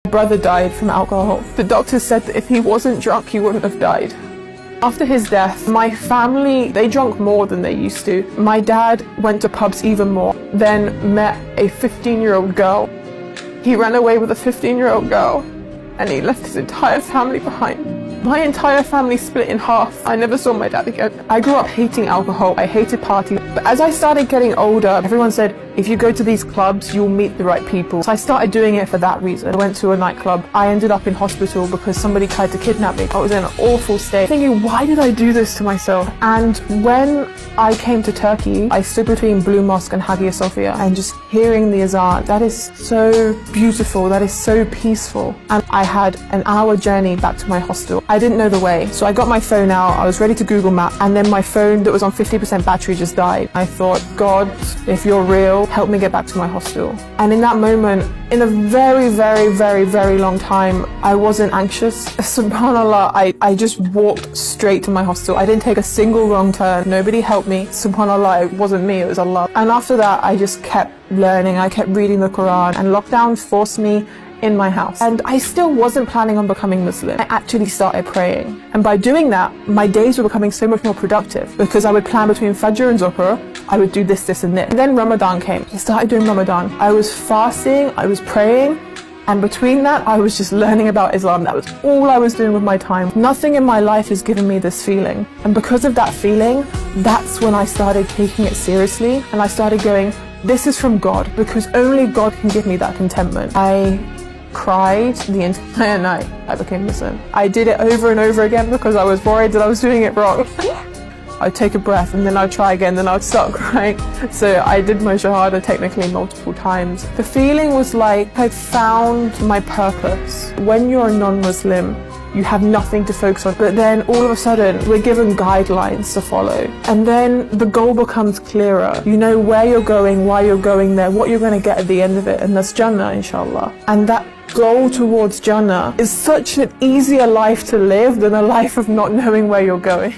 My brother died from alcohol. The doctors said that if he wasn't drunk, he wouldn't have died. After his death, my family, they drank more than they used to. My dad went to pubs even more, then met a 15-year-old girl. He ran away with a 15-year-old girl, and he left his entire family behind. My entire family split in half. I never saw my dad again. I grew up hating alcohol. I hated parties. But as I started getting older, everyone said, if you go to these clubs, you'll meet the right people. So I started doing it for that reason. I went to a nightclub. I ended up in hospital because somebody tried to kidnap me. I was in an awful state, thinking, why did I do this to myself? And when I came to Turkey, I stood between Blue Mosque and Hagia Sophia, and just hearing the azan, that is so beautiful, that is so peaceful. And I had an hour journey back to my hostel. I didn't know the way, so I got my phone out, I was ready to Google Map, and then my phone that was on 50% battery just died. I thought, God, if you're real, help me get back to my hostel. And in that moment, in a very, very, very, very long time, I wasn't anxious. Subhanallah, I just walked straight to my hostel. I didn't take a single wrong turn. Nobody helped me. Subhanallah, it wasn't me, it was Allah. And after that, I just kept learning. I kept reading the Quran, and lockdown forced me in my house. And I still wasn't planning on becoming Muslim. I actually started praying. And by doing that, my days were becoming so much more productive, because I would plan between Fajr and Zuhr. I would do this, and this. And then Ramadan came. I started doing Ramadan. I was fasting, I was praying, and between that, I was just learning about Islam. That was all I was doing with my time. Nothing in my life has given me this feeling. And because of that feeling, that's when I started taking it seriously. And I started going, this is from God, because only God can give me that contentment. I cried the entire night I became Muslim. I did it over and over again because I was worried that I was doing it wrong. I'd take a breath and then I'd try again, then I'd start crying. So I did my Shahada technically multiple times. The feeling was like I found my purpose. When you're a non-Muslim, you have nothing to focus on, but then all of a sudden we're given guidelines to follow, and then the goal becomes clearer. You know where you're going, why you're going there, what you're going to get at the end of it, and that's Jannah, inshallah. And that goal towards Jannah is such an easier life to live than a life of not knowing where you're going.